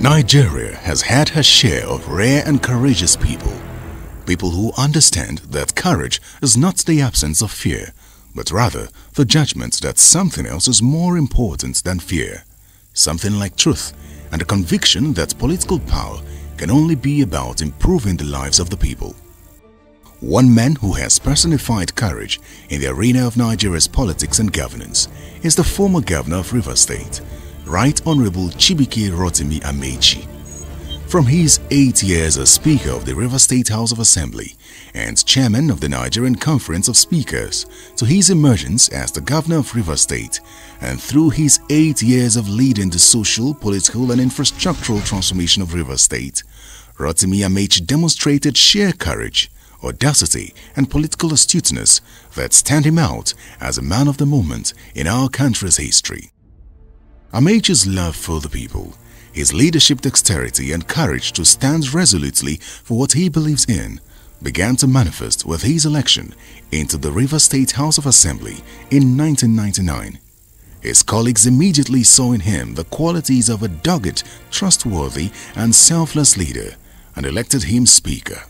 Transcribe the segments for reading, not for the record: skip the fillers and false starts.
Nigeria has had her share of rare and courageous people. People who understand that courage is not the absence of fear, but rather the judgment that something else is more important than fear. Something like truth and the conviction that political power can only be about improving the lives of the people. One man who has personified courage in the arena of Nigeria's politics and governance is the former governor of Rivers State, Right Honorable Chibike Rotimi Amaechi. From his 8 years as Speaker of the Rivers State House of Assembly and Chairman of the Nigerian Conference of Speakers to his emergence as the Governor of Rivers State, and through his 8 years of leading the social, political and infrastructural transformation of Rivers State, Rotimi Amaechi demonstrated sheer courage, audacity and political astuteness that stand him out as a man of the moment in our country's history. Amaechi's love for the people, his leadership dexterity and courage to stand resolutely for what he believes in began to manifest with his election into the Rivers State House of Assembly in 1999. His colleagues immediately saw in him the qualities of a dogged, trustworthy and selfless leader and elected him Speaker.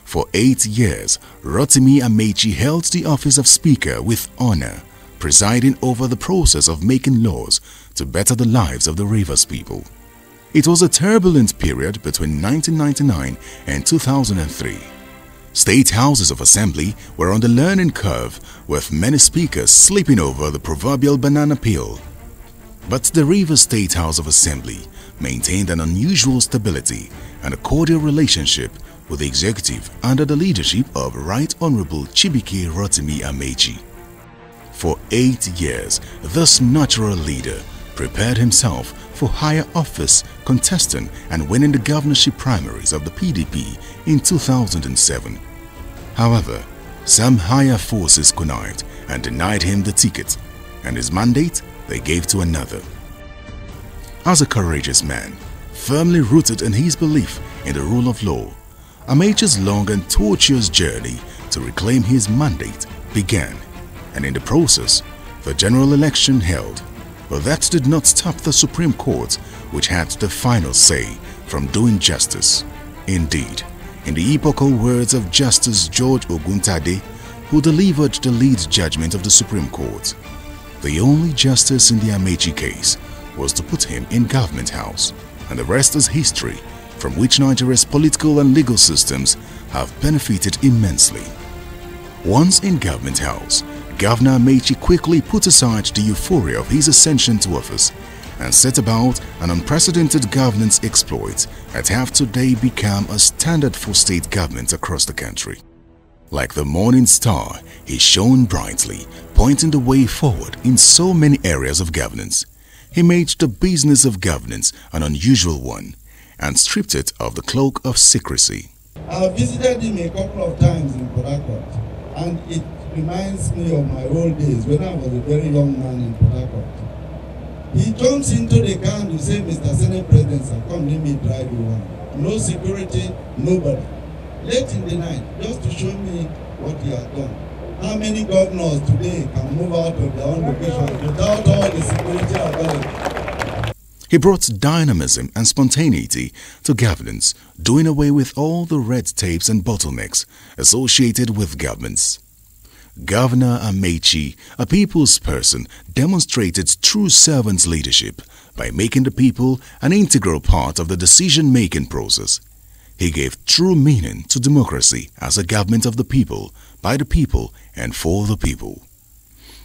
For 8 years, Rotimi Amaechi held the office of Speaker with honor, presiding over the process of making laws to better the lives of the Rivers people. It was a turbulent period between 1999 and 2003. State houses of assembly were on the learning curve, with many speakers sleeping over the proverbial banana peel. But the Rivers State House of Assembly maintained an unusual stability and a cordial relationship with the executive under the leadership of Right Honorable Chibike Rotimi Amaechi. For 8 years, this natural leader prepared himself for higher office, contesting and winning the governorship primaries of the PDP in 2007. However, some higher forces connived and denied him the ticket, and his mandate they gave to another. As a courageous man, firmly rooted in his belief in the rule of law, Amaechi's long and tortuous journey to reclaim his mandate began, and in the process, the general election held. But that did not stop the Supreme Court, which had the final say, from doing justice. Indeed, in the epochal words of Justice George Oguntade, who delivered the lead judgment of the Supreme Court, the only justice in the Amaechi case was to put him in Government House, and the rest is history, from which Nigeria's political and legal systems have benefited immensely. Once in Government House, Governor Amaechi quickly put aside the euphoria of his ascension to office and set about an unprecedented governance exploit that have today become a standard for state governments across the country. Like the morning star, he shone brightly, pointing the way forward in so many areas of governance. He made the business of governance an unusual one and stripped it of the cloak of secrecy. I have visited him a couple of times in Port Harcourt, and it reminds me of my old days when I was a very young man in Port Harcourt. He jumps into the car and says, "Mr. Senate President, sir, come let me drive you around." No security, nobody. Late in the night, just to show me what he has done. How many governors today can move out of their own locations without all the security available? He brought dynamism and spontaneity to governance, doing away with all the red tapes and bottlenecks associated with governments. Governor Amaechi, a people's person, demonstrated true servant's leadership by making the people an integral part of the decision-making process. He gave true meaning to democracy as a government of the people, by the people and for the people.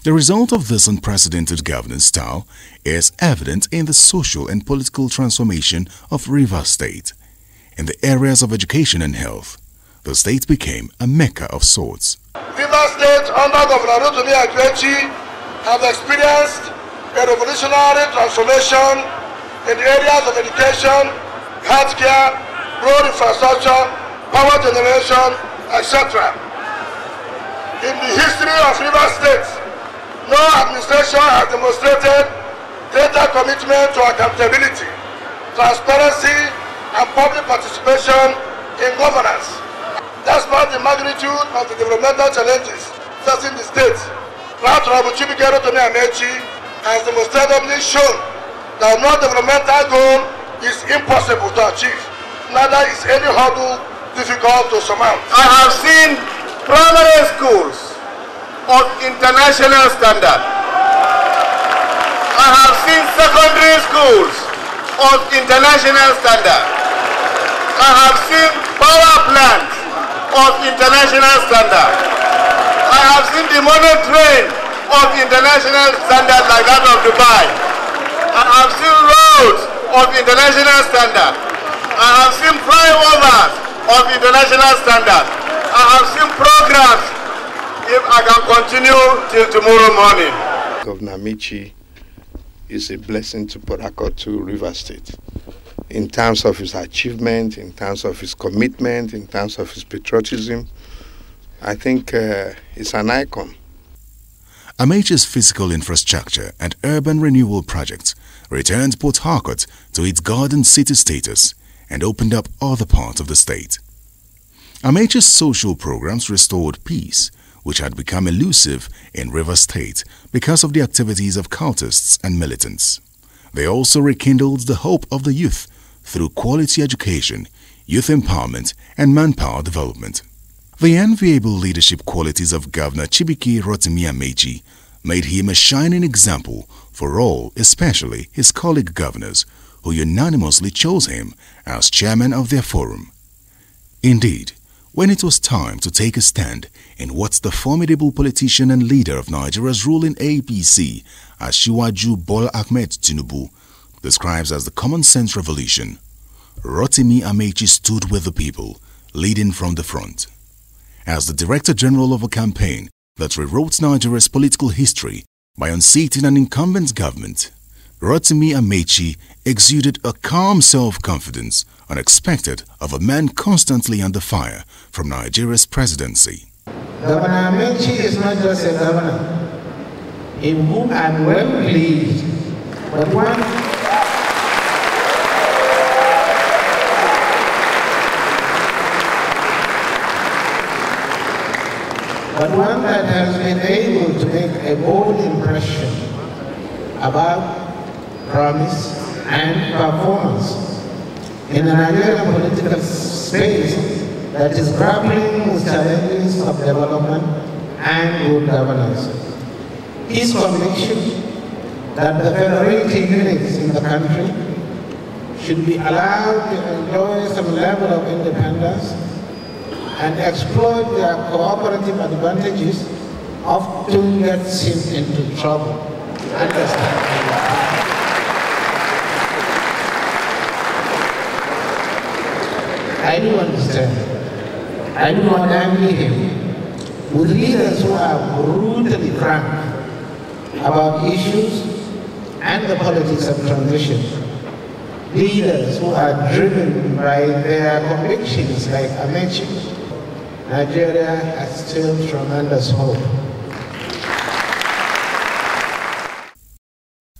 The result of this unprecedented governance style is evident in the social and political transformation of Rivers State. In the areas of education and health, the state became a mecca of sorts. Rivers State under Governor Rotimi Amaechi have experienced a revolutionary transformation in the areas of education, healthcare, road infrastructure, power generation, etc. In the history of Rivers State, no administration has demonstrated greater commitment to accountability, transparency, and public participation in governance. Despite the magnitude of the developmental challenges facing the state, Right Honorable Chibike Rotimi Amaechi has demonstrably shown that no developmental goal is impossible to achieve. Neither is any hurdle difficult to surmount. I have seen primary schools of international standard. I have seen secondary schools of international standard. I have seen power plants of international standard. I have seen the money train of international standard like that of Dubai. I have seen roads of international standard. I have seen flyovers of international standard. I have seen programs. If I can continue till tomorrow morning. Governor Amaechi is a blessing to Port Harcourt, to Rivers State, in terms of his achievement, in terms of his commitment, in terms of his patriotism. I think it's an icon. Amaechi's physical infrastructure and urban renewal projects returned Port Harcourt to its garden city status and opened up other parts of the state. Amaechi's social programs restored peace, which had become elusive in Rivers State because of the activities of cultists and militants. They also rekindled the hope of the youth through quality education, youth empowerment, and manpower development. The enviable leadership qualities of Governor Chibuike Rotimi Amaechi made him a shining example for all, especially his colleague governors, who unanimously chose him as chairman of their forum. Indeed, when it was time to take a stand in what the formidable politician and leader of Nigeria's ruling APC, Asiwaju Bola Ahmed Tinubu, describes as the common sense revolution, Rotimi Amaechi stood with the people, leading from the front. As the Director General of a campaign that rewrote Nigeria's political history by unseating an incumbent government, Rotimi Amaechi exuded a calm self-confidence unexpected of a man constantly under fire from Nigeria's presidency. Governor Amaechi is not just a governor in whom I'm well pleased, but one that has been able to make a bold impression about promise and performance in the Nigerian political space that is grappling with challenges of development and good governance. His conviction that the federated units in the country should be allowed to enjoy some level of independence and exploit their cooperative advantages often gets him into trouble. I do understand. I do not envy him with leaders who are brutally frank about issues and the politics of transition. Leaders who are driven by their convictions like Amaechi. Nigeria has still tremendous hope.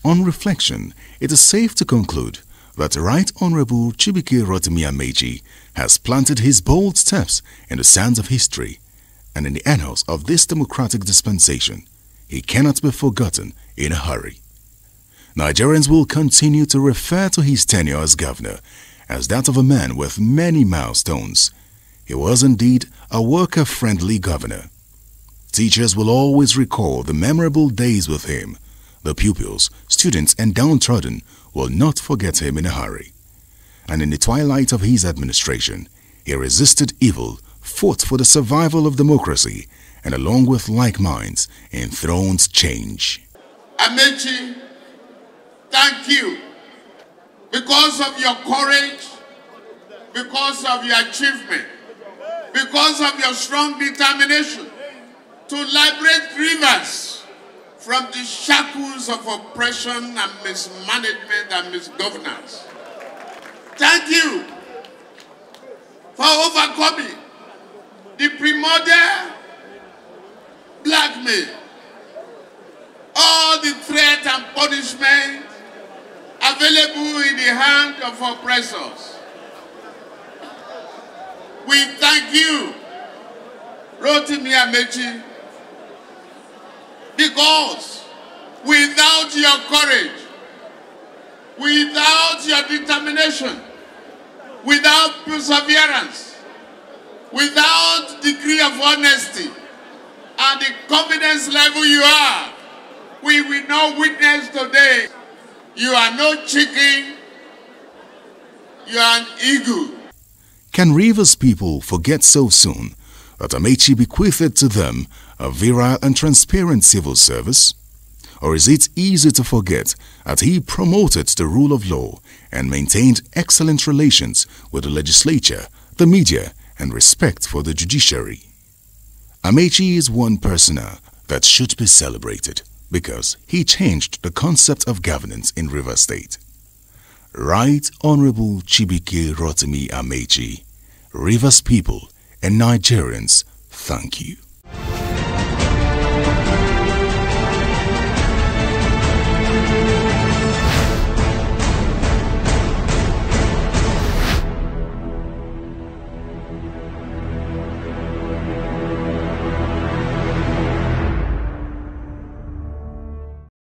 On reflection, it is safe to conclude that Right Honorable Chibuike Rotimi Amaechi has planted his bold steps in the sands of history, and in the annals of this democratic dispensation, he cannot be forgotten in a hurry. Nigerians will continue to refer to his tenure as governor as that of a man with many milestones. He was indeed a worker-friendly governor. Teachers will always recall the memorable days with him. The pupils, students, and downtrodden will not forget him in a hurry. And in the twilight of his administration, he resisted evil, fought for the survival of democracy, and along with like minds, enthroned change. Amaechi, thank you because of your courage, because of your achievement, because of your strong determination to liberate Rivers from the shackles of oppression and mismanagement and misgovernance. Thank you for overcoming the primordial blackmail, all the threat and punishment available in the hand of oppressors. We thank you, Rotimi Amaechi, because without your courage, without your determination, without perseverance, without degree of honesty, and the confidence level you are, we will not witness today. You are no chicken, you are an eagle. Can Rivers people forget so soon that Amaechi bequeathed to them a virile and transparent civil service? Or is it easy to forget that he promoted the rule of law and maintained excellent relations with the legislature, the media, and respect for the judiciary? Amaechi is one persona that should be celebrated because he changed the concept of governance in Rivers State. Right Honorable Chibike Rotimi Amaechi, Rivers people and Nigerians, thank you.